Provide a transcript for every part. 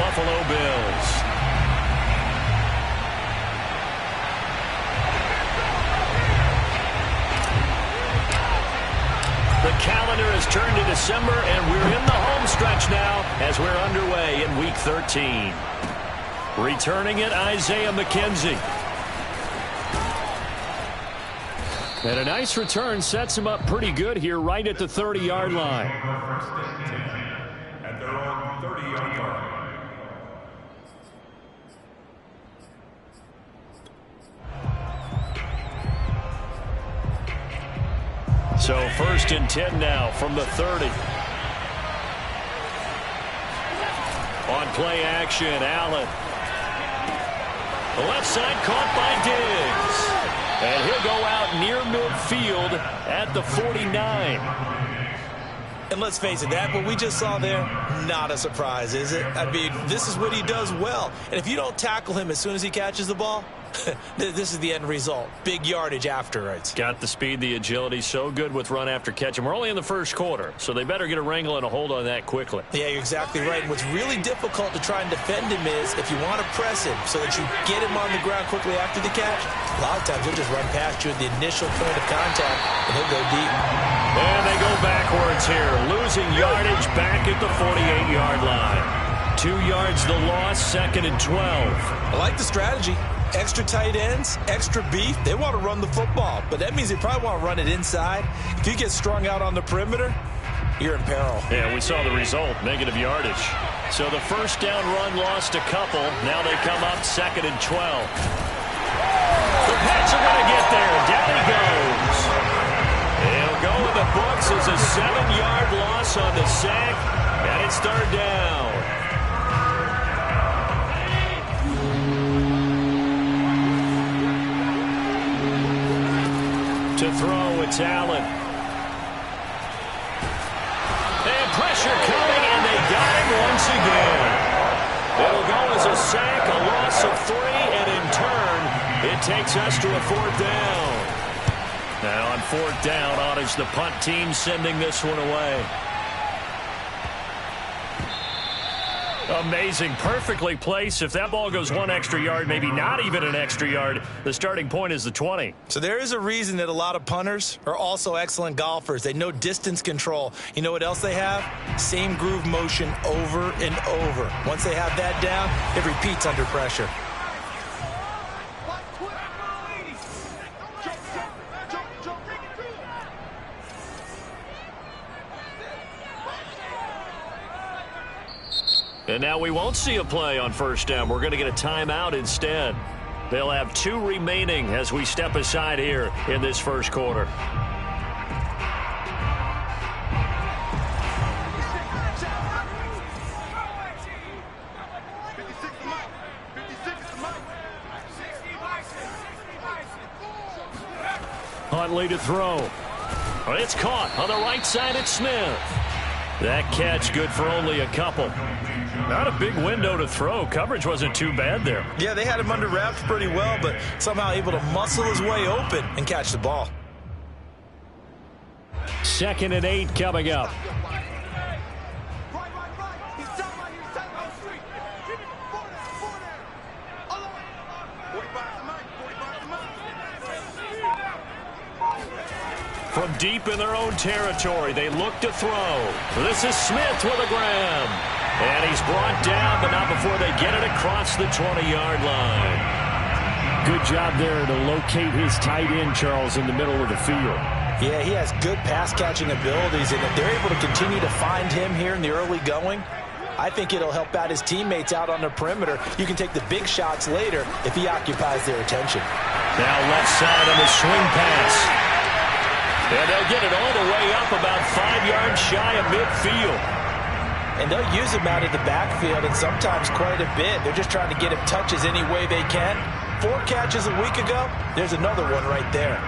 Buffalo Bills. The calendar has turned to December, and we're in the home stretch now as we're underway in Week 13. Returning it, Isaiah McKenzie. And a nice return sets him up pretty good here right at the 30-yard line. At their own 30-yard line. So 1st and 10 now from the 30. On play action, Allen. The left side caught by Diggs. And he'll go out near midfield at the 49. And let's face it, that what we just saw there, not a surprise, is it? I mean, this is what he does well. And if you don't tackle him as soon as he catches the ball, this is the end result. Big yardage afterwards. Got the speed, the agility, so good with run after catch. And we're only in the first quarter, so they better get a wrangle and a hold on that quickly. Yeah, you're exactly right. And what's really difficult to try and defend him is if you want to press him so that you get him on the ground quickly after the catch, a lot of times he'll just run past you at the initial point of contact, and he'll go deep. And they go backwards here, losing yardage back at the 48-yard line. 2 yards the loss, 2nd and 12. I like the strategy. Extra tight ends, extra beef. They want to run the football, but that means they probably want to run it inside. If you get strung out on the perimeter, you're in peril. Yeah, we saw the result, negative yardage. So the first down run lost a couple. Now they come up 2nd and 12. The Pats are going to get there. Down he goes. He'll go in the books as a 7-yard loss on the sack, and it's 3rd down. To throw, it's Allen. And pressure coming, and they got him once again. It'll go as a sack, a loss of 3, and in turn, it takes us to a 4th down. Now on 4th down, honors the punt team sending this one away. Amazing, perfectly placed. If that ball goes 1 extra yard, maybe not even an extra yard, the starting point is the 20. So there is a reason that a lot of punters are also excellent golfers. They know distance control. You know what else they have? Same groove motion over and over. Once they have that down, it repeats under pressure. And now we won't see a play on 1st down. We're going to get a timeout instead. They'll have 2 remaining as we step aside here in this first quarter. Huntley to throw. It's caught on the right side at Smith. That catch good for only a couple. Not a big window to throw. Coverage wasn't too bad there. Yeah, they had him under wraps pretty well, but somehow able to muscle his way open and catch the ball. 2nd and 8 coming up. From deep in their own territory, they look to throw. This is Smith with a grab. And he's brought down, but not before they get it across the 20-yard line. Good job there to locate his tight end, Charles, in the middle of the field. Yeah, he has good pass-catching abilities, and if they're able to continue to find him here in the early going, I think it'll help out his teammates out on the perimeter. You can take the big shots later if he occupies their attention. Now left side on the swing pass. And they'll get it all the way up about 5 yards shy of midfield. And they'll use him out of the backfield, and sometimes quite a bit. They're just trying to get him touches any way they can. 4 catches a week ago. There's another one right there.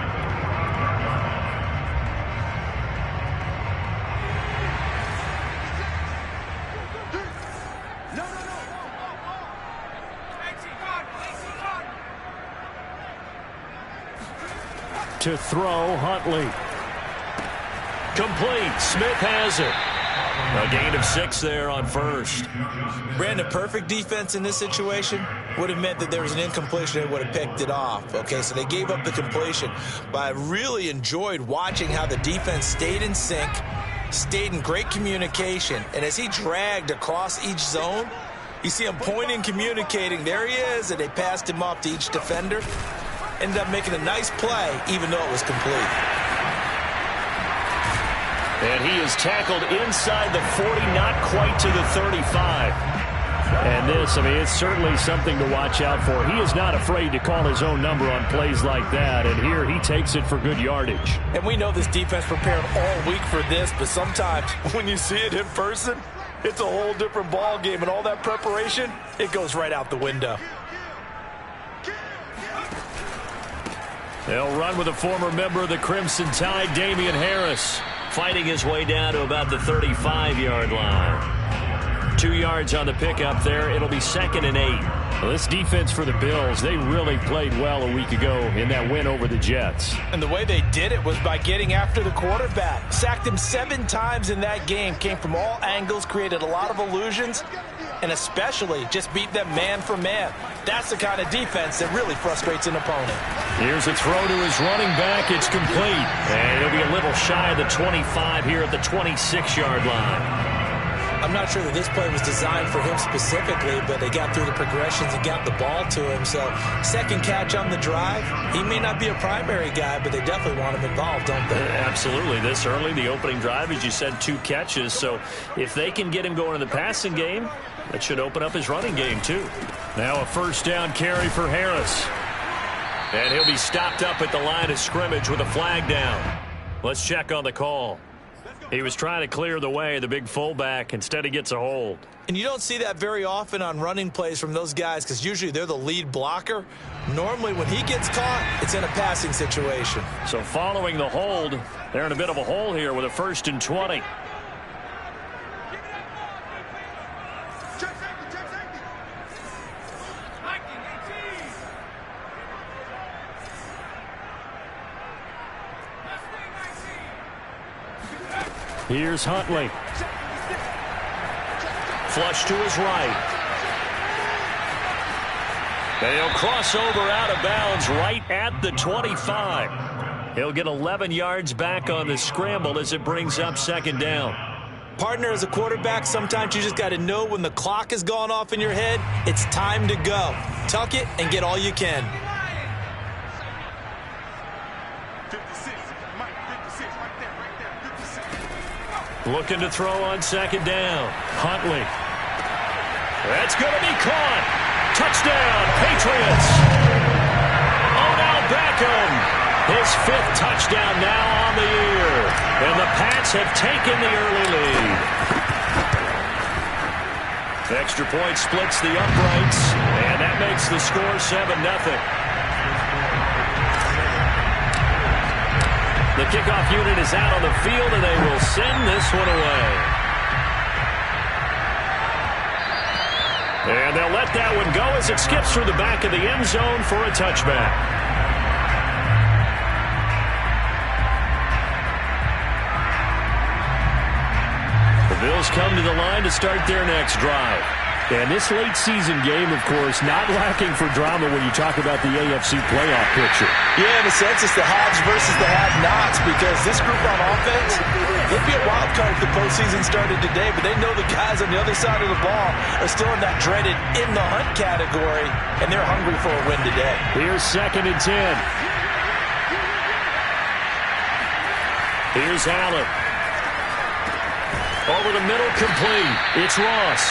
To throw, Huntley. Complete. Smith has it. A gain of 6 there on first. Brandon, perfect defense in this situation would have meant that there was an incompletion that would have picked it off. Okay, so they gave up the completion. But I really enjoyed watching how the defense stayed in sync, stayed in great communication. And as he dragged across each zone, you see him pointing, communicating. There he is, and they passed him off to each defender. Ended up making a nice play, even though it was complete. And he is tackled inside the 40, not quite to the 35. And this, I mean, it's certainly something to watch out for. He is not afraid to call his own number on plays like that. And here he takes it for good yardage. And we know this defense prepared all week for this, but sometimes when you see it in person, it's a whole different ball game. And all that preparation, it goes right out the window. They'll run with a former member of the Crimson Tide, Damian Harris, fighting his way down to about the 35-yard line. 2 yards on the pickup there. It'll be 2nd and 8. Well, this defense for the Bills, they really played well a week ago in that win over the Jets. And the way they did it was by getting after the quarterback. Sacked him 7 times in that game. Came from all angles, created a lot of illusions, and especially just beat them man for man. That's the kind of defense that really frustrates an opponent. Here's a throw to his running back. It's complete. And he'll be a little shy of the 25 here at the 26-yard line. I'm not sure that this play was designed for him specifically, but they got through the progressions and got the ball to him. So, second catch on the drive. He may not be a primary guy, but they definitely want him involved, don't they? Absolutely. This early, the opening drive, as you said, 2 catches. So, if they can get him going in the passing game, that should open up his running game, too. Now a first down carry for Harris. And he'll be stopped up at the line of scrimmage with a flag down. Let's check on the call. He was trying to clear the way, the big fullback. Instead, he gets a hold. And you don't see that very often on running plays from those guys because usually they're the lead blocker. Normally, when he gets caught, it's in a passing situation. So following the hold, they're in a bit of a hole here with a 1st and 20. Here's Huntley. Flush to his right. They'll cross over out of bounds right at the 25. He'll get 11 yards back on the scramble as it brings up 2nd down. Partner, as a quarterback, sometimes you just got to know when the clock has gone off in your head, it's time to go. Tuck it and get all you can. Looking to throw on 2nd down. Huntley. That's going to be caught. Touchdown, Patriots. Odell Beckham. His 5th touchdown now on the year. And the Pats have taken the early lead. The extra point splits the uprights. And that makes the score 7-0. The kickoff unit is out on the field, and they will send this one away. And they'll let that one go as it skips through the back of the end zone for a touchback. The Bills come to the line to start their next drive. And this late season game, of course, not lacking for drama when you talk about the AFC playoff picture. Yeah, in a sense, it's the haves versus the have-nots because this group on offense, it'd be a wild card if the postseason started today, but they know the guys on the other side of the ball are still in that dreaded in-the-hunt category, and they're hungry for a win today. Here's 2nd and 10. Here's Allen. Over the middle, complete. It's Ross.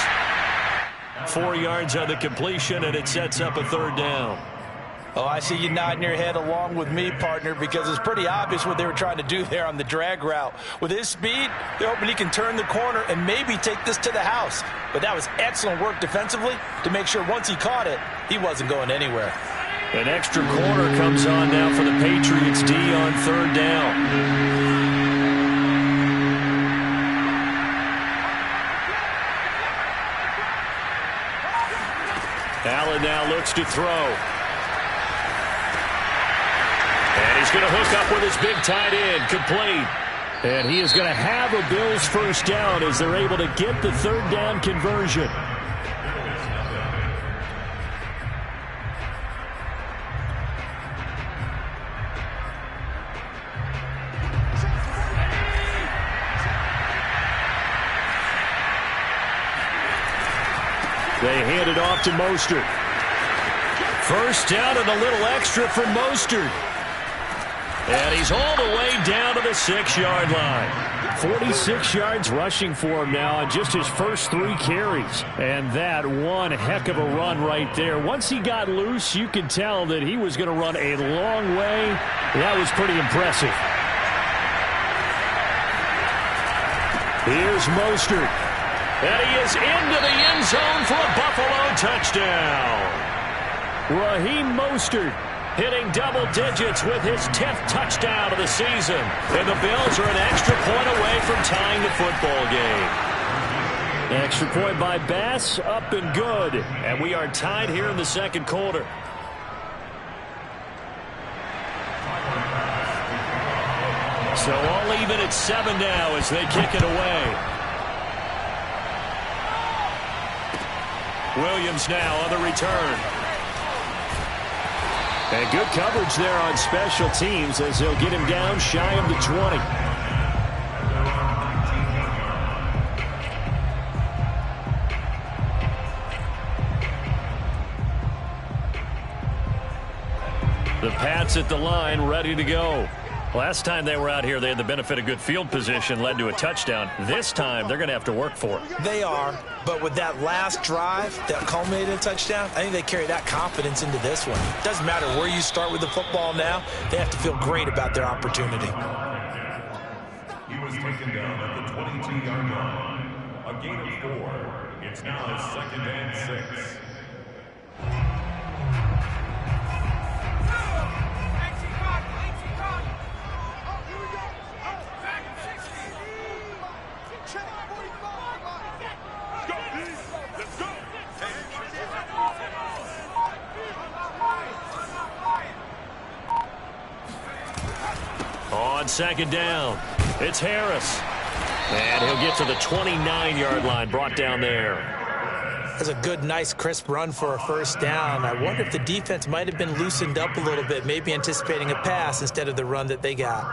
4 yards on the completion, and it sets up a 3rd down. Oh, I see you nodding your head along with me, partner, because it's pretty obvious what they were trying to do there on the drag route. With his speed, they're hoping he can turn the corner and maybe take this to the house. But that was excellent work defensively to make sure once he caught it, he wasn't going anywhere. An extra corner comes on now for the Patriots D on 3rd down. Allen now looks to throw. And he's going to hook up with his big tight end. Complete. And he is going to have a Bills first down as they're able to get the third down conversion. They hand it off to Mostert. First down and a little extra for Mostert. And he's all the way down to the 6-yard line. 46 yards rushing for him now on just his first 3 carries. And that one heck of a run right there. Once he got loose, you could tell that he was going to run a long way. That was pretty impressive. Here's Mostert. And he is into the end zone for a Buffalo touchdown. Raheem Mostert hitting double digits with his 10th touchdown of the season. And the Bills are an extra point away from tying the football game. Extra point by Bass, up and good. And we are tied here in the second quarter. So all even at 7 now as they kick it away. Williams now on the return. And good coverage there on special teams as they'll get him down shy of the 20. The Pats at the line ready to go. Last time they were out here, they had the benefit of good field position, led to a touchdown. This time, they're going to have to work for it. They are, but with that last drive that culminated in a touchdown, I think they carry that confidence into this one. It doesn't matter where you start with the football now. They have to feel great about their opportunity. He was taken down at the 22-yard line. A gain of 4. It's now 2nd and 6. On second down, it's Harris. And he'll get to the 29-yard line, brought down there. That's a good, nice, crisp run for a first down. I wonder if the defense might have been loosened up a little bit, maybe anticipating a pass instead of the run that they got.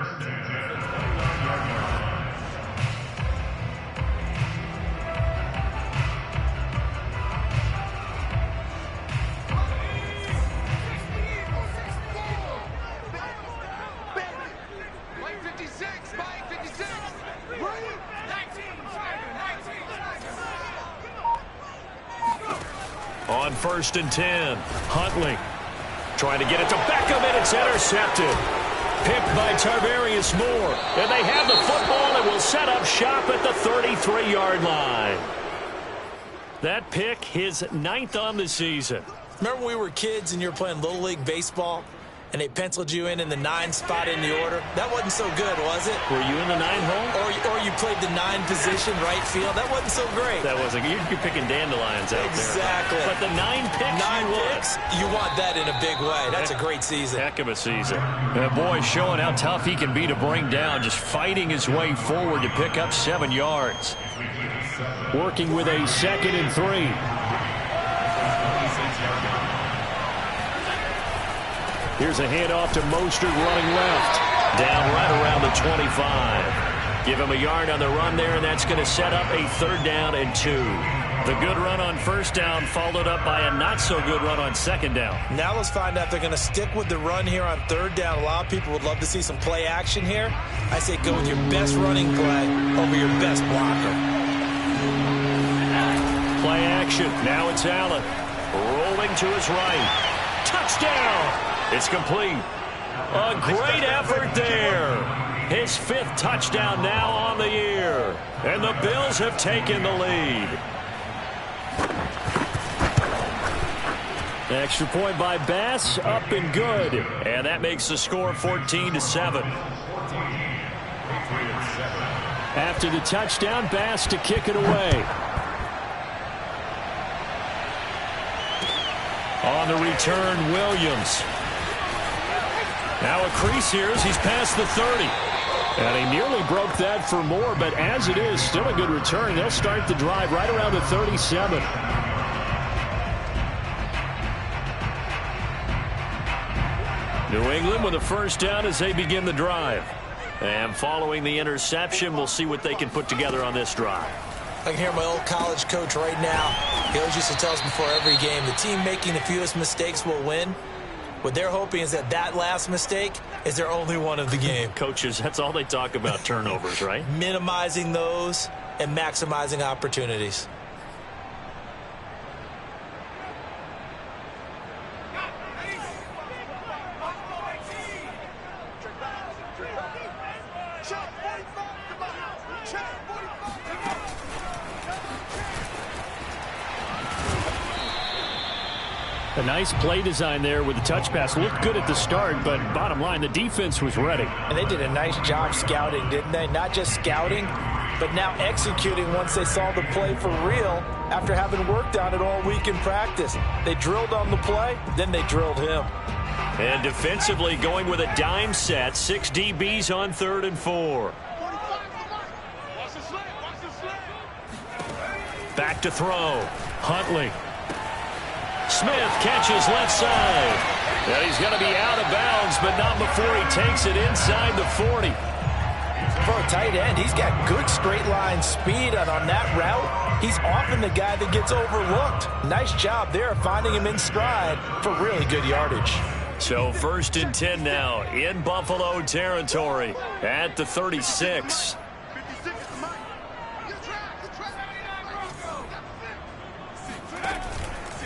On 1st and 10, Huntley trying to get it to Beckham, and it's intercepted. Picked by Tarvarius Moore. And they have the football and will set up shop at the 33-yard line. That pick, his 9th on the season. Remember when we were kids and you were playing Little League Baseball and they penciled you in the 9 spot in the order? That wasn't so good, was it? Were you in the 9 hole? Or you played the 9 position, right field? That wasn't so great. That wasn't. You're picking dandelions out exactly. there. But the 9 picks, you want that in a big way. That's a great season. Heck of a season. That boy showing how tough he can be to bring down, just fighting his way forward to pick up 7 yards. Working with a 2nd and 3. Here's a handoff to Mostert running left. Down right around the 25. Give him a yard on the run there, and that's going to set up a 3rd down and 2. The good run on 1st down followed up by a not-so-good run on 2nd down. Now let's find out if they're going to stick with the run here on 3rd down. A lot of people would love to see some play action here. I say go with your best running play over your best blocker. Play action. Now it's Allen. Rolling to his right. Touchdown! It's complete. A great effort there. His 5th touchdown now on the year. And the Bills have taken the lead. Extra point by Bass, up and good. And that makes the score 14-7. After the touchdown, Bass to kick it away. On the return, Williams. Now a crease here as he's past the 30. And he nearly broke that for more, but as it is, still a good return. They'll start the drive right around the 37. New England with a first down as they begin the drive. And following the interception, we'll see what they can put together on this drive. I can hear my old college coach right now. He always used to tell us before every game, the team making the fewest mistakes will win. What they're hoping is that that last mistake is their only one of the game. Coaches, that's all they talk about, turnovers, right? Minimizing those and maximizing opportunities. A nice play design there with the touch pass. Looked good at the start, but bottom line, the defense was ready. And they did a nice job scouting, didn't they? Not just scouting, but now executing once they saw the play for real after having worked on it all week in practice. They drilled on the play, then they drilled him. And defensively going with a dime set. 6 DBs on 3rd and 4. Back to throw. Huntley. Smith catches left side. And he's going to be out of bounds, but not before he takes it inside the 40. For a tight end, he's got good straight line speed, and on that route, he's often the guy that gets overlooked. Nice job there finding him in stride for really good yardage. So 1st and 10 now in Buffalo territory at the 36.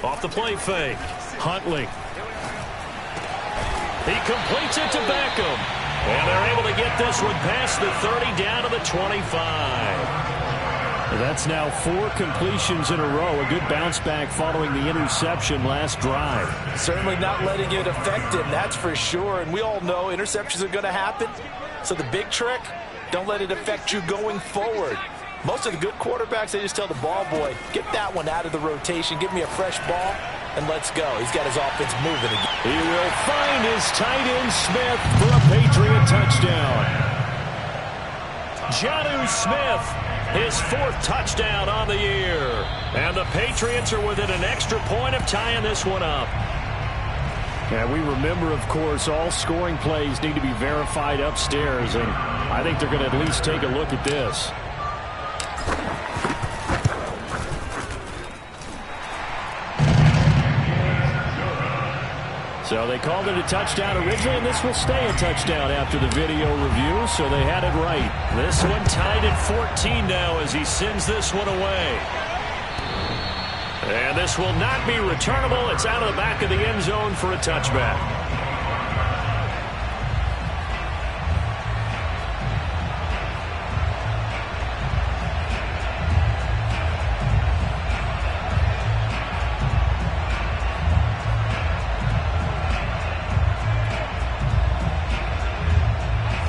Off the play fake. Huntley. He completes it to Beckham. And they're able to get this one past the 30 down to the 25. That's now 4 completions in a row. A good bounce back following the interception last drive. Certainly not letting it affect him, that's for sure. And we all know interceptions are going to happen. So the big trick, don't let it affect you going forward. Most of the good quarterbacks, they just tell the ball boy, get that one out of the rotation, give me a fresh ball, and let's go. He's got his offense moving again. He will find his tight end Smith for a Patriot touchdown. Jonnu Smith, his 4th touchdown on the year. And the Patriots are within an extra point of tying this one up. And we remember, of course, all scoring plays need to be verified upstairs, and I think they're going to at least take a look at this. So they called it a touchdown originally, and this will stay a touchdown after the video review, so they had it right. This one tied at 14 now as he sends this one away. And this will not be returnable. It's out of the back of the end zone for a touchback.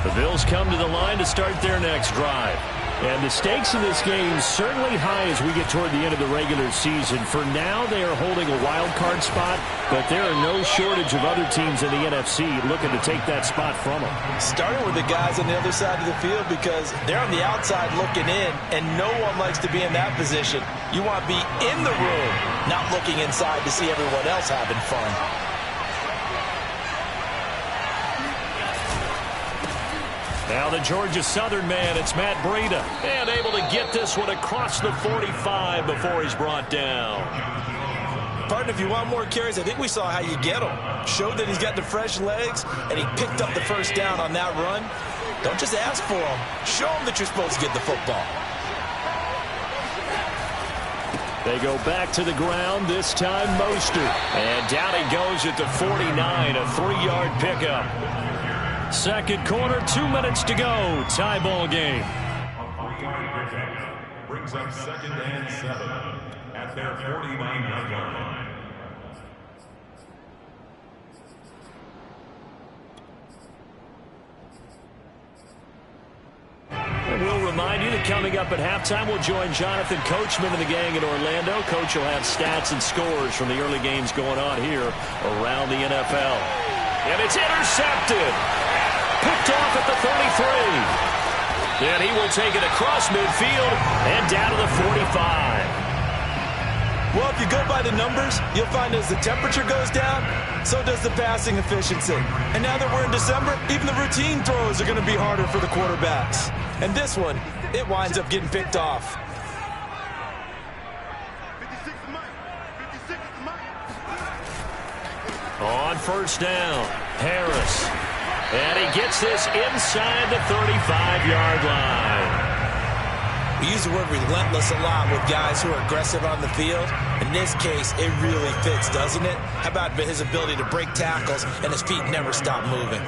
The Bills come to the line to start their next drive. And the stakes in this game certainly high as we get toward the end of the regular season. For now, they are holding a wild card spot, but there are no shortage of other teams in the NFC looking to take that spot from them. Starting with the guys on the other side of the field because they're on the outside looking in, and no one likes to be in that position. You want to be in the room, not looking inside to see everyone else having fun. Now the Georgia Southern man, it's Matt Breida. And able to get this one across the 45 before he's brought down. Partner, if you want more carries, I think we saw how you get them. Showed that he's got the fresh legs, and he picked up the first down on that run. Don't just ask for them. Show them that you're supposed to get the football. They go back to the ground, this time Mostert. And down he goes at the 49, a 3-yard pickup. Second quarter, 2 minutes to go. Tie ball game. A 3-yard pickup brings up 2nd and 7 at their 49-yard line. And we'll remind you that coming up at halftime, we'll join Jonathan Coachman and the gang in Orlando. Coach will have stats and scores from the early games going on here around the NFL. And it's intercepted. Picked off at the 33. And he will take it across midfield and down to the 45. Well, if you go by the numbers, you'll find as the temperature goes down, so does the passing efficiency. And now that we're in December, even the routine throws are going to be harder for the quarterbacks. And this one, it winds up getting picked off. On first down, Harris. And he gets this inside the 35-yard line. We use the word relentless a lot with guys who are aggressive on the field. In this case, it really fits, doesn't it? How about his ability to break tackles and his feet never stop moving?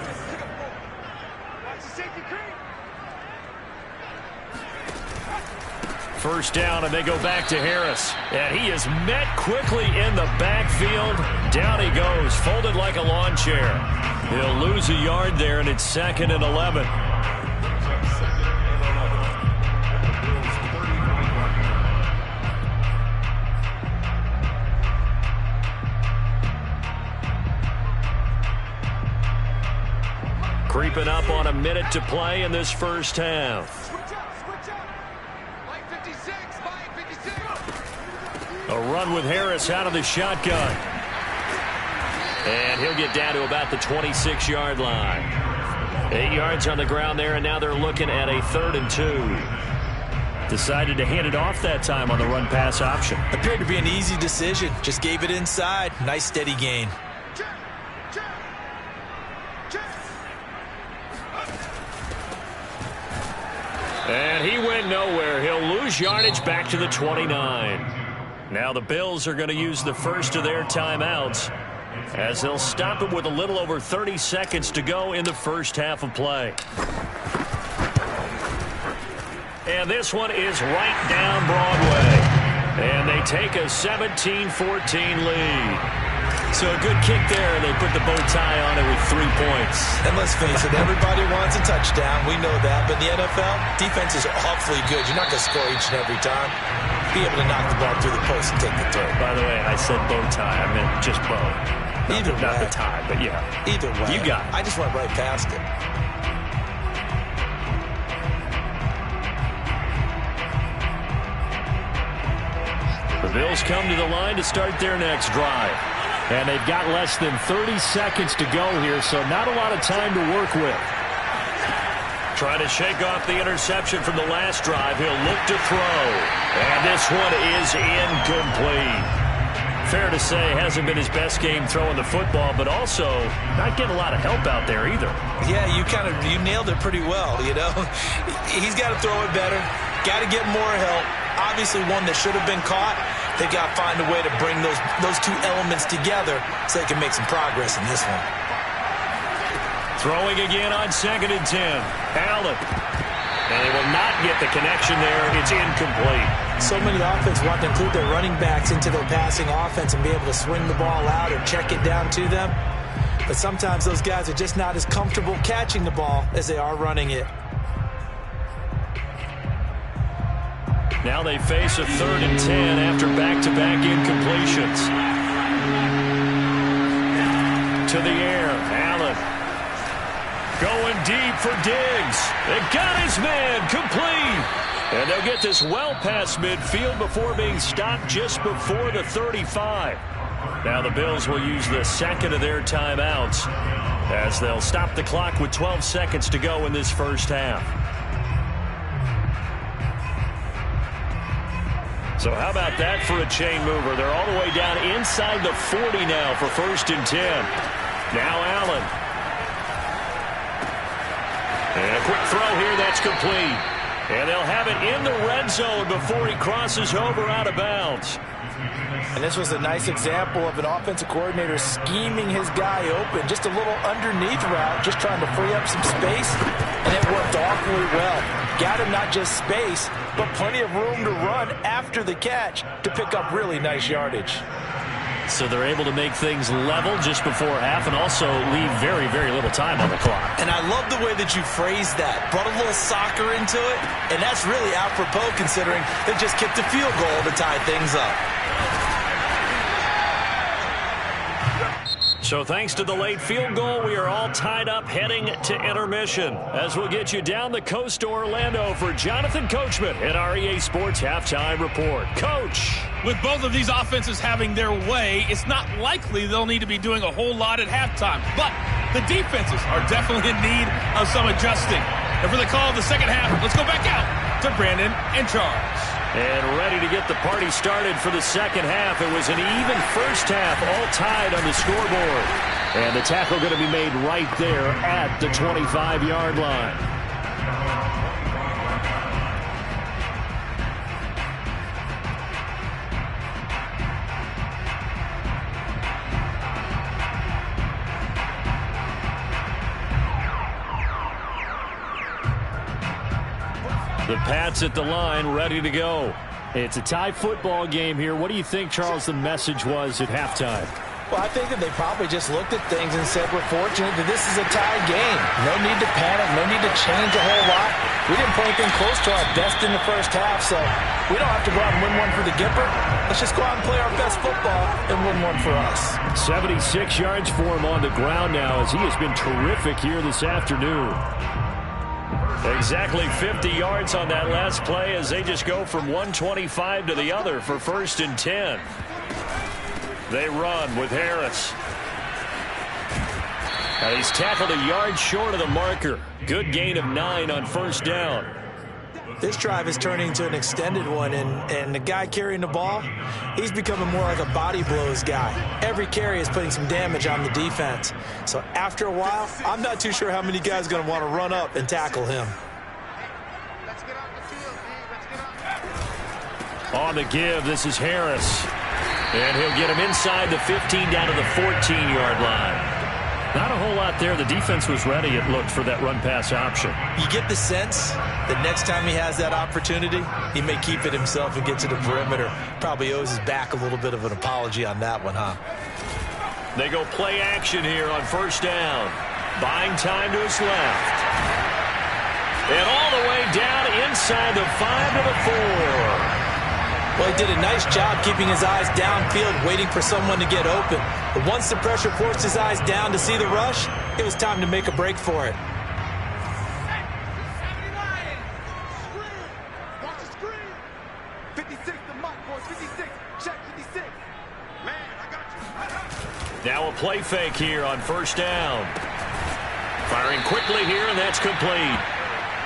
First down, and they go back to Harris. And he is met quickly in the backfield. Down he goes, folded like a lawn chair. He'll lose a yard there, and it's 2nd and 11. Creeping up on a minute to play in this first half. A run with Harris out of the shotgun. And he'll get down to about the 26-yard line. 8 yards on the ground there, and now they're looking at a 3rd and 2. Decided to hand it off that time on the run-pass option. Appeared to be an easy decision. Just gave it inside. Nice steady gain. And he went nowhere. He'll lose yardage back to the 29. Now the Bills are going to use the first of their timeouts as they'll stop it with a little over 30 seconds to go in the first half of play. And this one is right down Broadway. And they take a 17-14 lead. So a good kick there, and they put the bow tie on it with 3 points. And let's face it, everybody wants a touchdown. We know that. But in the NFL, defenses are awfully good. You're not going to score each and every time. Be able to knock the ball through the post and take the throw. By the way, I said bow tie. I meant just bow. Either way. Not the tie, but yeah. Either way. You got it. I just went right past it. The Bills come to the line to start their next drive. And they've got less than 30 seconds to go here, so not a lot of time to work with. Trying to shake off the interception from the last drive. He'll look to throw. And this one is incomplete. Fair to say, hasn't been his best game throwing the football, but also not getting a lot of help out there either. Yeah, you nailed it pretty well, you know. He's got to throw it better. Got to get more help. Obviously one that should have been caught. They've got to find a way to bring those two elements together so they can make some progress in this one. Throwing again on 2nd and 10. Allen. And they will not get the connection there. It's incomplete. So many offenses want to include their running backs into their passing offense and be able to swing the ball out or check it down to them. But sometimes those guys are just not as comfortable catching the ball as they are running it. Now they face a 3rd and 10 after back-to-back incompletions. To the air, Allen. Going deep for Diggs. They got his man complete. And they'll get this well past midfield before being stopped just before the 35. Now the Bills will use the second of their timeouts as they'll stop the clock with 12 seconds to go in this first half. So how about that for a chain mover? They're all the way down inside the 40 now for 1st and 10. Now Allen. And a quick throw here, that's complete. And they'll have it in the red zone before he crosses over out of bounds. And this was a nice example of an offensive coordinator scheming his guy open. Just a little underneath route, just trying to free up some space. And it worked awfully well. Got him not just space, but plenty of room to run after the catch to pick up really nice yardage. So they're able to make things level just before half and also leave very, very little time on the clock. And I love the way that you phrased that. Brought a little soccer into it, and that's really apropos considering they just kicked a field goal to tie things up. So thanks to the late field goal, we are all tied up heading to intermission. As we'll get you down the coast to Orlando for Jonathan Coachman at our EA Sports Halftime Report. Coach! With both of these offenses having their way, it's not likely they'll need to be doing a whole lot at halftime. But the defenses are definitely in need of some adjusting. And for the call of the second half, let's go back out to Brandon and Charles. And ready to get the party started for the second half. It was an even first half, all tied on the scoreboard. And the tackle going to be made right there at the 25-yard line. The Pats at the line, ready to go. It's a tie football game here. What do you think, Charles, the message was at halftime? Well, I think that they probably just looked at things and said, we're fortunate that this is a tie game. No need to panic, no need to change a whole lot. We didn't play anything close to our best in the first half, so we don't have to go out and win one for the Gipper. Let's just go out and play our best football and win one for us. 76 yards for him on the ground now as he has been terrific here this afternoon. Exactly 50 yards on that last play as they just go from 125 to the other for 1st and 10. They run with Harris. And he's tackled a yard short of the marker. Good gain of 9 on 1st down. This drive is turning into an extended one, and the guy carrying the ball, he's becoming more like a body blows guy. Every carry is putting some damage on the defense. So after a while, I'm not too sure how many guys are going to want to run up and tackle him. On the give, this is Harris. And he'll get him inside the 15 down to the 14-yard line. Not a whole lot there. The defense was ready, it looked, for that run-pass option. You get the sense that next time he has that opportunity, he may keep it himself and get to the perimeter. Probably owes his back a little bit of an apology on that one, huh? They go play action here on 1st down. Buying time to his left. And all the way down inside the 5 to the 4. Well, he did a nice job keeping his eyes downfield, waiting for someone to get open. But once the pressure forced his eyes down to see the rush, it was time to make a break for it. Now a play fake here on 1st down. Firing quickly here, and that's complete.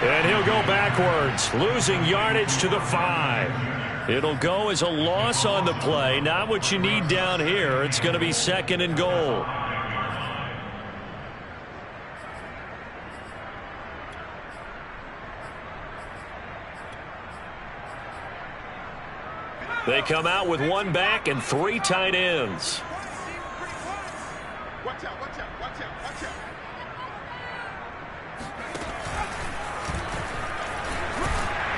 And he'll go backwards, losing yardage to the 5. It'll go as a loss on the play. Not what you need down here. It's going to be 2nd and goal. They come out with 1 back and 3 tight ends. Watch out, watch out, watch out, watch out.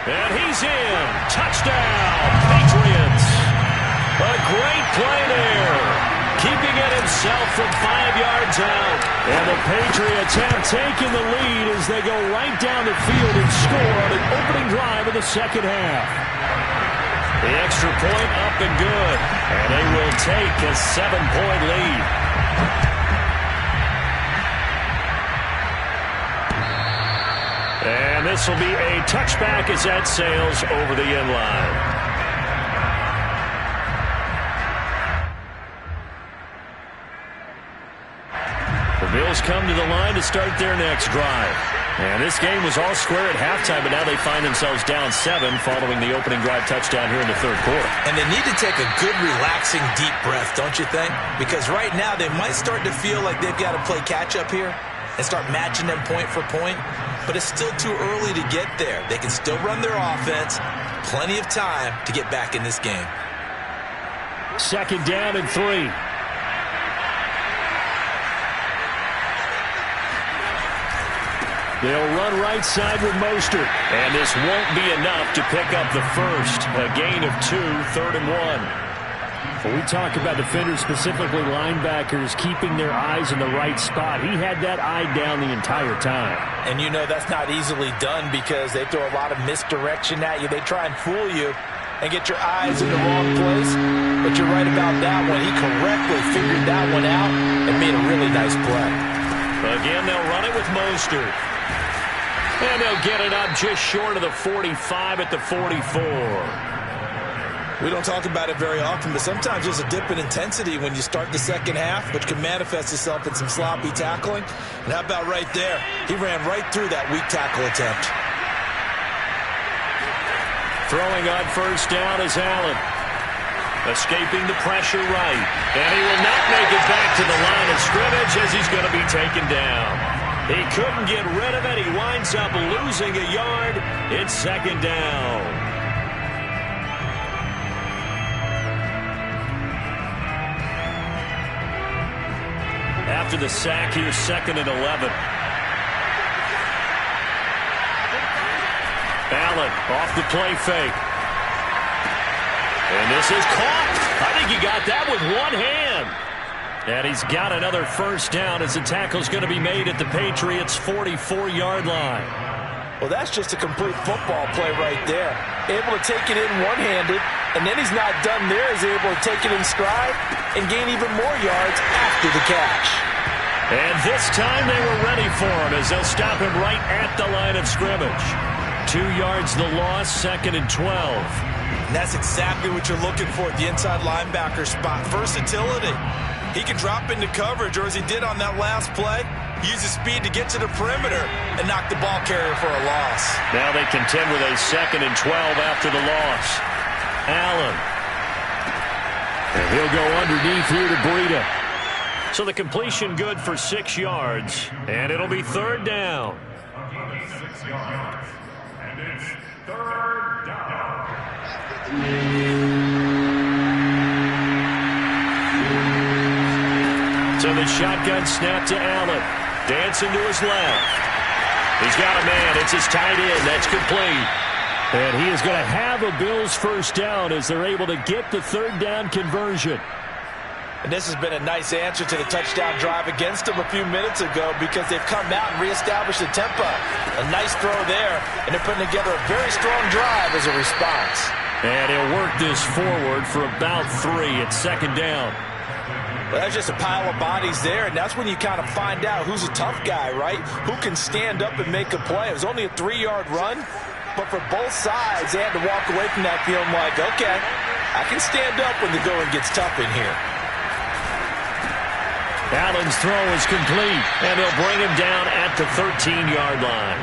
And he's in. Touchdown, Patriots. A great play there. Keeping it himself from 5 yards out. And the Patriots have taken the lead as they go right down the field and score on an opening drive of the second half. The extra point up and good. And they will take a 7-point lead. And this will be a touchback as that sails over the end line. The Bills come to the line to start their next drive. And this game was all square at halftime, but now they find themselves down 7 following the opening drive touchdown here in the 3rd quarter. And they need to take a good, relaxing, deep breath, don't you think? Because right now they might start to feel like they've got to play catch-up here and start matching them point for point. But it's still too early to get there. They can still run their offense. Plenty of time to get back in this game. 2nd down and 3. They'll run right side with Mostert. And this won't be enough to pick up the first. A gain of 2, 3rd and 1. When we talk about defenders, specifically linebackers, keeping their eyes in the right spot, he had that eye down the entire time. And you know that's not easily done because they throw a lot of misdirection at you. They try and fool you and get your eyes in the wrong place. but you're right about that one. He correctly figured that one out and made a really nice play. Again, they'll run it with Mostert. And they'll get it up just short of the 45 at the 44. We don't talk about it very often, but sometimes there's a dip in intensity when you start the second half, which can manifest itself in some sloppy tackling. And how about right there? He ran right through that weak tackle attempt. Throwing on first down is Allen. Escaping the pressure right. And he will not make it back to the line of scrimmage as he's going to be taken down. He couldn't get rid of it. He winds up losing a yard. It's second down. After the sack, here's 2nd and 11. Allen off the play fake. And this is caught. I think he got that with one hand. And he's got another first down as the tackle's going to be made at the Patriots' 44-yard line. Well, that's just a complete football play right there. Able to take it in one-handed, and then he's not done there. He's able to take it in stride and gain even more yards after the catch. And this time they were ready for him as they'll stop him right at the line of scrimmage. 2 yards the loss, 2nd and 12. And that's exactly what you're looking for at the inside linebacker spot. Versatility. He can drop into coverage, or as he did on that last play, use his speed to get to the perimeter and knock the ball carrier for a loss. Now they contend with a 2nd and 12 after the loss. Allen. And he'll go underneath here to Breida. So the completion good for 6 yards, and it'll be 3rd down. 6 yards, and it's 3rd down. So the shotgun snap to Allen. Dancing to his left. He's got a man. It's his tight end. That's complete. And he is going to have a Bills first down as they're able to get the 3rd down conversion. And this has been a nice answer to the touchdown drive against them a few minutes ago because they've come out and reestablished the tempo. A nice throw there, and they're putting together a very strong drive as a response. And he'll work this forward for about 3 at 2nd down. Well, that's just a pile of bodies there, and that's when you kind of find out who's a tough guy, right? Who can stand up and make a play. It was only a 3-yard run, but for both sides, they had to walk away from that feeling like, okay, I can stand up when the going gets tough in here. Allen's throw is complete, and they'll bring him down at the 13-yard line.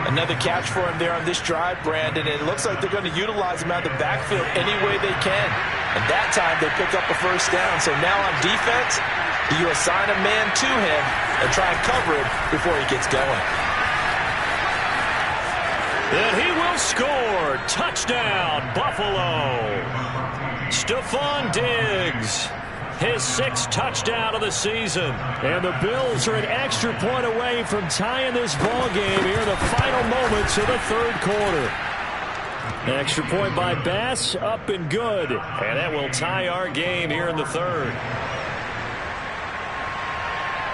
Another catch for him there on this drive, Brandon, and it looks like they're going to utilize him out of the backfield any way they can. And that time, they pick up a first down. So now on defense, you assign a man to him and try and cover him before he gets going. And he will score. Touchdown, Buffalo. Stephon Diggs. His 6th touchdown of the season. And the Bills are an extra point away from tying this ball game here in the final moments of the 3rd quarter. Extra point by Bass, up and good. And that will tie our game here in the 3rd.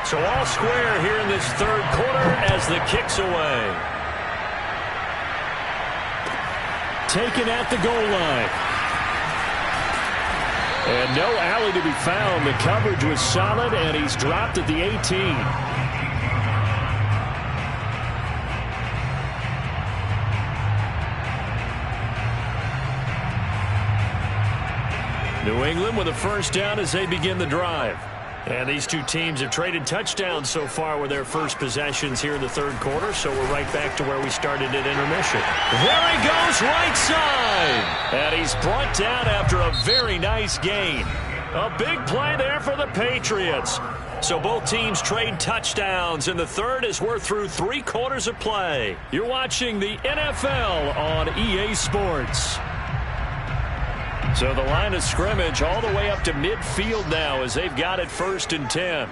So all square here in this 3rd quarter as the kick's away. Taken at the goal line. And no alley to be found. The coverage was solid, and he's dropped at the 18. New England with a first down as they begin the drive. And these two teams have traded touchdowns so far with their first possessions here in the 3rd quarter, so we're right back to where we started at intermission. There he goes, right side! And he's brought down after a very nice gain. A big play there for the Patriots. So both teams trade touchdowns, and the 3rd as we're through 3 quarters of play. You're watching the NFL on EA Sports. So the line of scrimmage all the way up to midfield now as they've got it 1st and 10.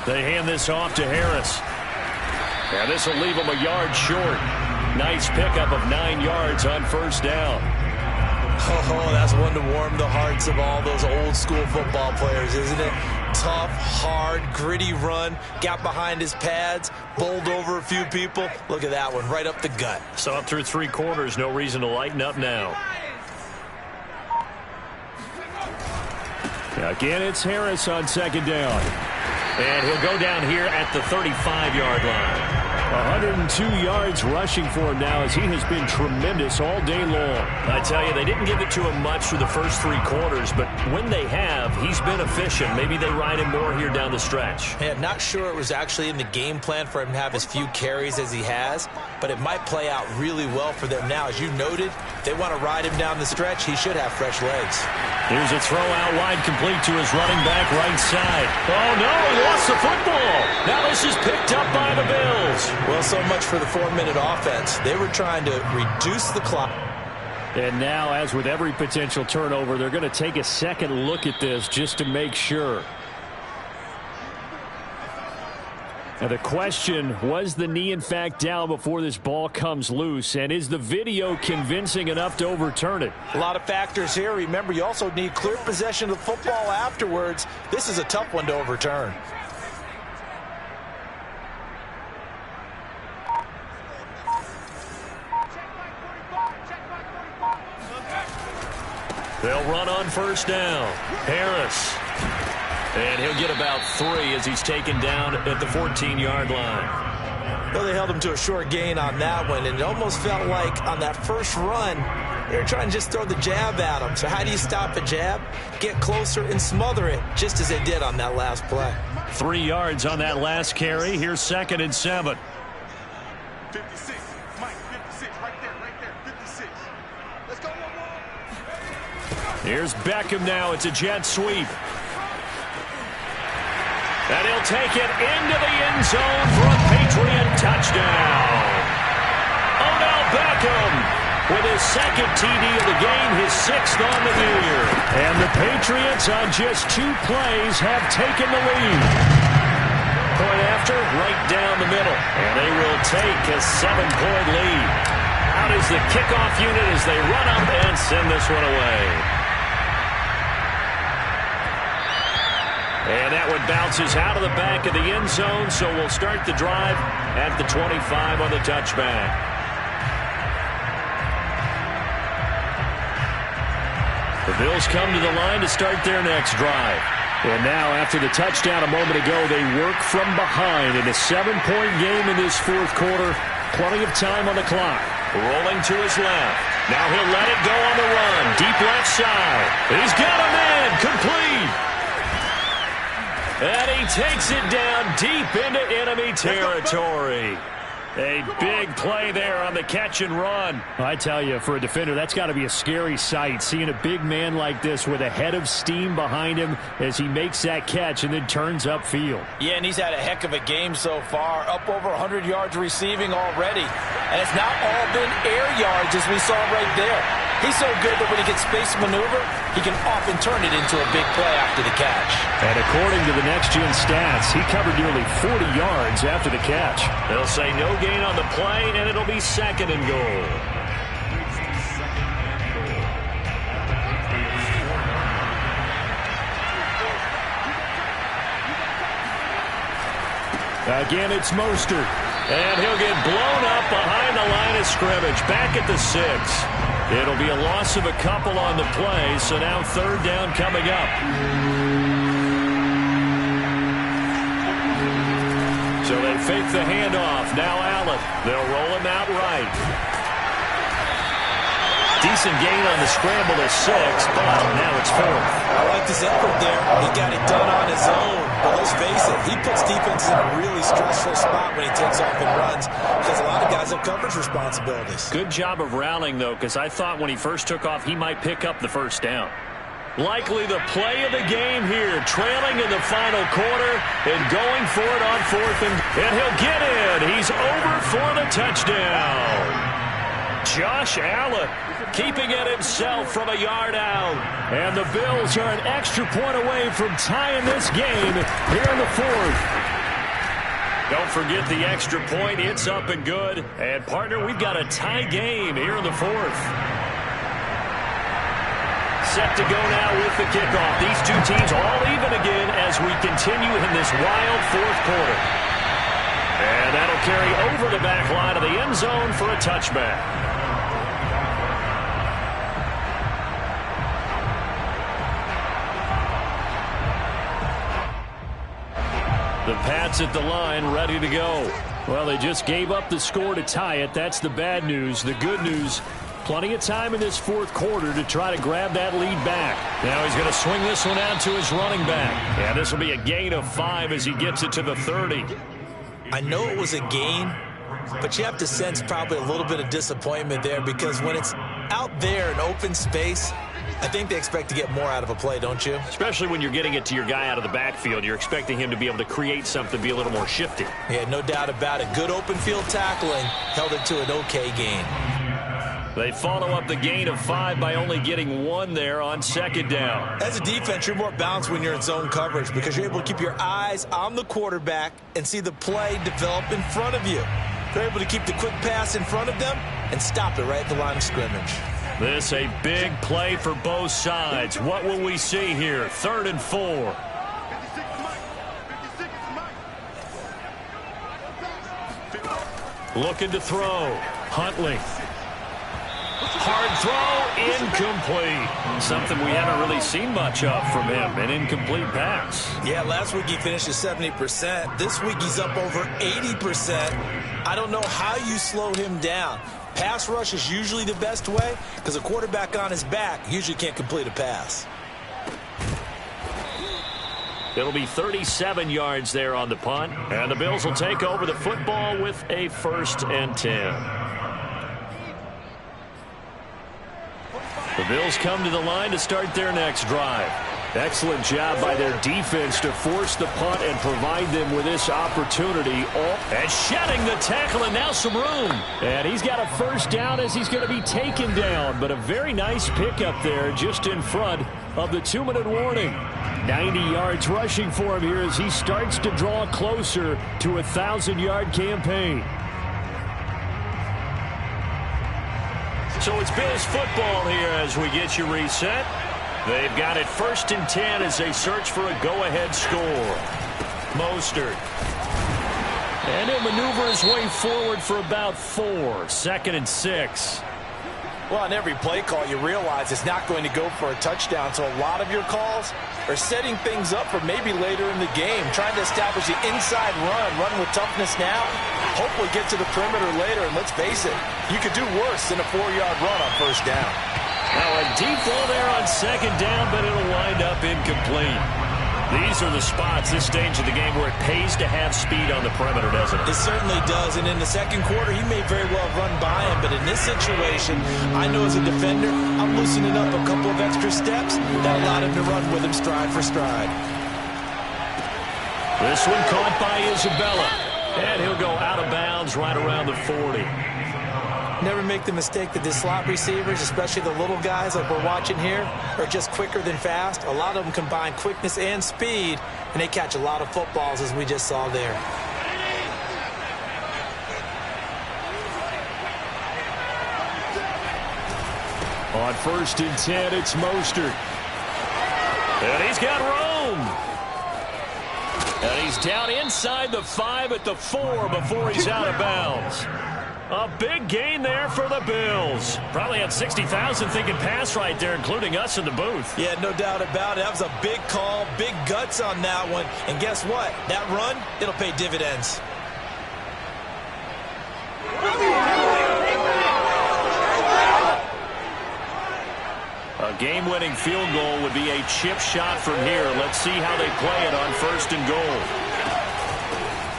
They hand this off to Harris. And this will leave them a yard short. Nice pickup of 9 yards on first down. Oh, that's one to warm the hearts of all those old school football players, isn't it? tough, hard, gritty run. Got behind his pads, bowled over a few people. Look at that one, right up the gut. So up through 3 quarters, no reason to lighten up now. Again, it's Harris on second down. And he'll go down here at the 35-yard line. 102 yards rushing for him now as he has been tremendous all day long. I tell you, they didn't give it to him much through the first 3 quarters, but when they have, he's been efficient. Maybe they ride him more here down the stretch. Yeah, not sure it was actually in the game plan for him to have as few carries as he has, but it might play out really well for them now. As you noted, if they want to ride him down the stretch, he should have fresh legs. Here's a throw out wide, complete to his running back right side. Oh, no, he lost the football. Now this is picked up by the Bills. Well, so much for the 4-minute offense. They were trying to reduce the clock. And now, as with every potential turnover, they're going to take a second look at this just to make sure. Now the question, was the knee in fact down before this ball comes loose? And is the video convincing enough to overturn it? A lot of factors here. Remember, you also need clear possession of the football afterwards. This is a tough one to overturn. They'll run on first down. Harris. And he'll get about 3 as he's taken down at the 14-yard line. Well, they held him to a short gain on that one, and it almost felt like on that first run, they were trying to just throw the jab at him. So how do you stop a jab? Get closer and smother it, just as they did on that last play. 3 yards on that last carry. Here's 2nd and 7. 56. Mike, 56. Right there. 56. Let's go, one. Here's Beckham now. It's a jet sweep. And he'll take it into the end zone for a Patriot touchdown. Odell Beckham with his 2nd TD of the game, his 6th on the year. And the Patriots on just 2 plays have taken the lead. Point after, right down the middle. And they will take a 7-point lead. Out is the kickoff unit as they run up and send this one away. And that one bounces out of the back of the end zone, so we'll start the drive at the 25 on the touchback. The Bills come to the line to start their next drive. And now, after the touchdown a moment ago, they work from behind in a 7-point game in this 4th quarter. Plenty of time on the clock. Rolling to his left. Now he'll let it go on the run. Deep left side. He's got a man. Complete. And he takes it down deep into enemy territory. A big play there on the catch and run. I tell you, for a defender, that's got to be a scary sight, seeing a big man like this with a head of steam behind him as he makes that catch and then turns upfield. Yeah, and he's had a heck of a game so far, up over 100 yards receiving already. And it's not all been air yards, as we saw right there. He's so good that when he gets space maneuver, he can often turn it into a big play after the catch. And according to the next-gen stats, he covered nearly 40 yards after the catch. They'll say no gain on the play, and it'll be 2nd and goal. Again, it's Mostert. And he'll get blown up behind the line of scrimmage. Back at the 6. It'll be a loss of a couple on the play, so now 3rd down coming up. So they fake the handoff. Now Allen. They'll roll him out right. Decent gain on the scramble to 6, but now it's 4th. I like this effort there. He got it done on his own. But let's face it, he puts defenses in a really stressful spot when he takes off and runs because a lot of guys have coverage responsibilities. Good job of rallying, though, because I thought when he first took off, he might pick up the 1st down. Likely the play of the game here, trailing in the final quarter and going for it on 4th, and he'll get in. He's over for the touchdown. Josh Allen keeping it himself from a yard out. And the Bills are an extra point away from tying this game here in the 4th. Don't forget the extra point. It's up and good. And, partner, we've got a tie game here in the 4th. Set to go now with the kickoff. These two teams all even again as we continue in this wild fourth quarter. And that'll carry over the back line of the end zone for a touchback. The Pats at the line, ready to go. Well, they just gave up the score to tie it. That's the bad news. The good news, plenty of time in this fourth quarter to try to grab that lead back. Now he's going to swing this one out to his running back. Yeah, this will be a gain of 5 as he gets it to the 30. I know it was a gain, but you have to sense probably a little bit of disappointment there because when it's out there in open space, I think they expect to get more out of a play, don't you? Especially when you're getting it to your guy out of the backfield. You're expecting him to be able to create something, be a little more shifty. Yeah, no doubt about it. Good open field tackling held it to an okay gain. They follow up the gain of 5 by only getting 1 there on second down. As a defense, you're more balanced when you're in zone coverage because you're able to keep your eyes on the quarterback and see the play develop in front of you. They're able to keep the quick pass in front of them and stop it right at the line of scrimmage. This a big play for both sides. What will we see here? 3rd and 4. Looking to throw. Huntley. Hard throw, incomplete. Something we haven't really seen much of from him, an incomplete pass. Yeah, last week he finished at 70%. This week he's up over 80%. I don't know how you slow him down. Pass rush is usually the best way because a quarterback on his back usually can't complete a pass. It'll be 37 yards there on the punt, and the Bills will take over the football with a 1st and 10. The Bills come to the line to start their next drive. Excellent job by their defense to force the punt and provide them with this opportunity. And shedding the tackle, and now some room. And he's got a 1st down as he's going to be taken down. But a very nice pickup there just in front of the 2-minute warning. 90 yards rushing for him here as he starts to draw closer to a 1,000-yard campaign. So it's Bills football here as we get you reset. They've got it 1st and 10 as they search for a go-ahead score. Mostert. And he'll maneuver his way forward for about 4. 2nd and 6. Well, on every play call, you realize it's not going to go for a touchdown. So a lot of your calls are setting things up for maybe later in the game, trying to establish the inside run with toughness now, hopefully get to the perimeter later. And let's face it, you could do worse than a 4-yard run on 1st down. Now a deep ball there on 2nd down, but it'll wind up incomplete. These are the spots, this stage of the game, where it pays to have speed on the perimeter, doesn't it? It certainly does, and in the second quarter, he may very well run by him, but in this situation, I know as a defender, I'm loosening up a couple of extra steps that allowed him to run with him stride for stride. This one caught by Isabella, and he'll go out of bounds right around the 40. Never make the mistake that the slot receivers, especially the little guys like we're watching here, are just quicker than fast. A lot of them combine quickness and speed, and they catch a lot of footballs, as we just saw there. On 1st and 10, it's Mostert. And he's got room. And he's down inside the 5 at the 4 before he's out of bounds. A big gain there for the Bills. Probably had 60,000 thinking pass right there, including us in the booth. Yeah, no doubt about it. That was a big call, big guts on that one. And guess what? That run, it'll pay dividends. A game-winning field goal would be a chip shot from here. Let's see how they play it on 1st and goal.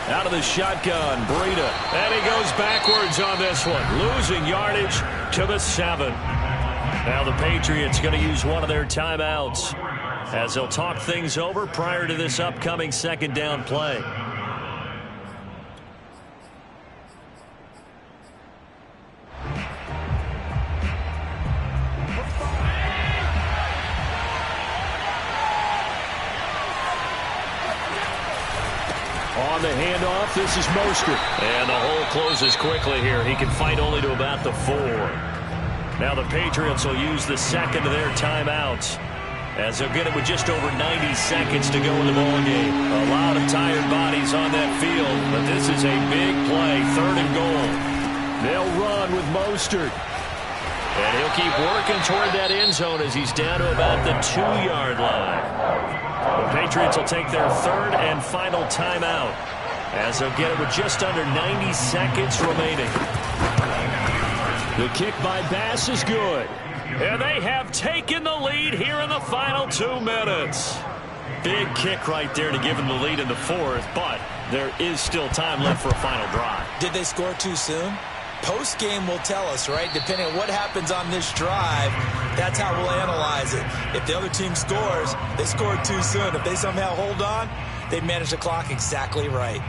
Out of the shotgun, Breida. And he goes backwards on this one. Losing yardage to the 7. Now the Patriots going to use one of their timeouts as they'll talk things over prior to this upcoming 2nd down play. On the handoff, this is Mostert. And the hole closes quickly here. He can fight only to about the 4. Now the Patriots will use the second of their timeouts, as they'll get it with just over 90 seconds to go in the ball game. A lot of tired bodies on that field, but this is a big play, 3rd and goal. They'll run with Mostert. And he'll keep working toward that end zone as he's down to about the 2-yard line. The Patriots will take their 3rd and final timeout, as they'll get it with just under 90 seconds remaining. The kick by Bass is good. And they have taken the lead here in the final 2 minutes. Big kick right there to give them the lead in the 4th, but there is still time left for a final drive. Did they score too soon? Post-game will tell us, right? Depending on what happens on this drive, that's how we'll analyze it. If the other team scores, they scored too soon. If they somehow hold on, they manage the clock exactly right.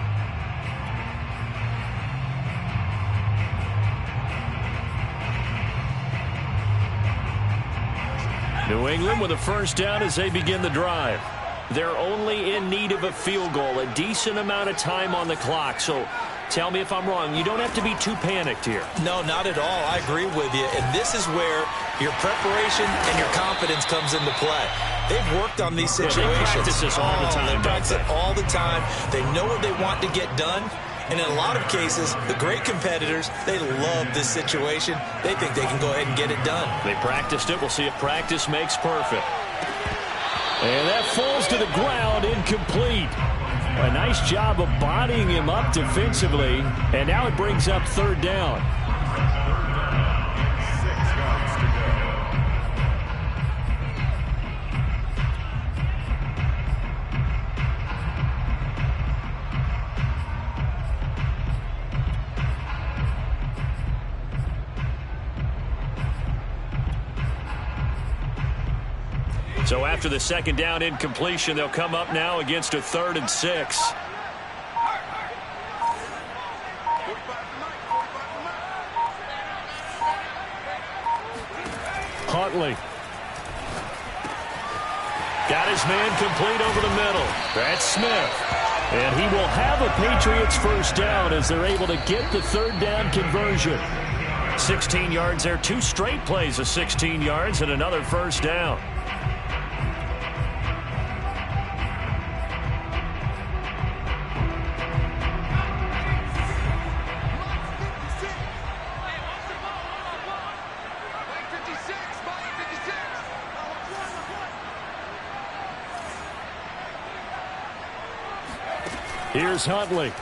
New England with a 1st down as they begin the drive. They're only in need of a field goal, a decent amount of time on the clock. So tell me if I'm wrong. You don't have to be too panicked here. No, not at all. I agree with you. And this is where your preparation and your confidence comes into play. They've worked on these situations. They practice this all the time. They practice it all the time. They know what they want to get done. And in a lot of cases, the great competitors, they love this situation. They think they can go ahead and get it done. They practiced it. We'll see if practice makes perfect. And that falls to the ground, incomplete. A nice job of bodying him up defensively. And now it brings up 3rd down. So after the 2nd down incompletion, they'll come up now against a 3rd and 6. Huntley. Got his man complete over the middle. That's Smith. And he will have a Patriots 1st down as they're able to get the 3rd down conversion. 16 yards there, 2 straight plays of 16 yards and another 1st down. Here's Huntley.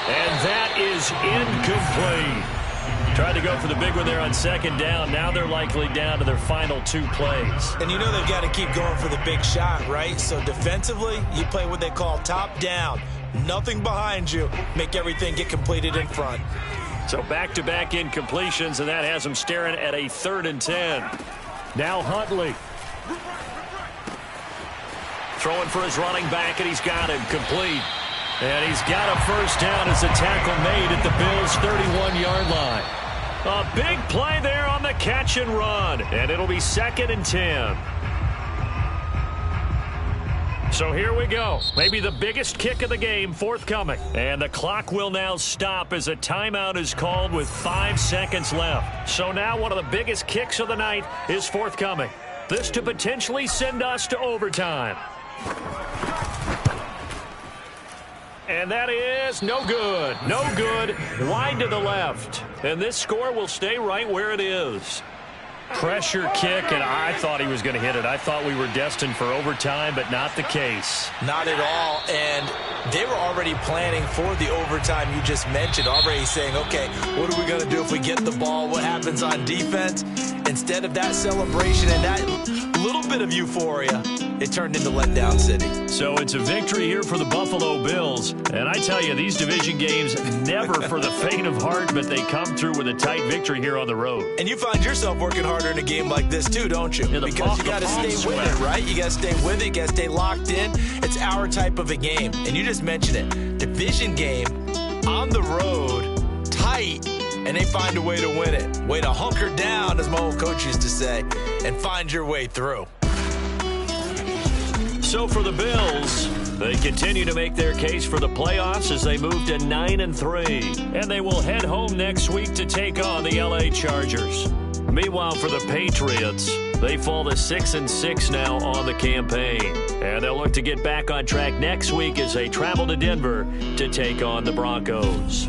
And that is incomplete. Tried to go for the big one there on 2nd down. Now they're likely down to their final 2 plays. And you know they've got to keep going for the big shot, right? So defensively, you play what they call top down. Nothing behind you. Make everything get completed in front. So back-to-back incompletions, and that has them staring at a 3rd and 10. Now Huntley. Throwing for his running back, and he's got him complete. And he's got a 1st down as the tackle made at the Bills' 31-yard line. A big play there on the catch and run, and it'll be 2nd and 10. So here we go. Maybe the biggest kick of the game forthcoming. And the clock will now stop as a timeout is called with 5 seconds left. So now one of the biggest kicks of the night is forthcoming. This to potentially send us to overtime. And that is no good. No good. Wide to the left. And this score will stay right where it is. Pressure kick, and I thought he was going to hit it. I thought we were destined for overtime, but not the case. Not at all. And they were already planning for the overtime you just mentioned, already saying, okay, what are we going to do if we get the ball? What happens on defense? Instead of that celebration and that little bit of euphoria, it turned into letdown city. So it's a victory here for the Buffalo Bills. And I tell you, these division games, never for the faint of heart, but they come through with a tight victory here on the road. And you find yourself working harder in a game like this too, don't you? Yeah, because you got to stay with it, right? You got to stay with it. You got to stay locked in. It's our type of a game. And you just mentioned it. Division game, on the road, tight, and they find a way to win it. Way to hunker down, as my old coach used to say, and find your way through. So for the Bills, They continue to make their case for the playoffs as they move to 9-3. And they will head home next week to take on the LA Chargers. Meanwhile, for the Patriots, they fall to 6-6 now on the campaign. And they'll look to get back on track next week as they travel to Denver to take on the Broncos.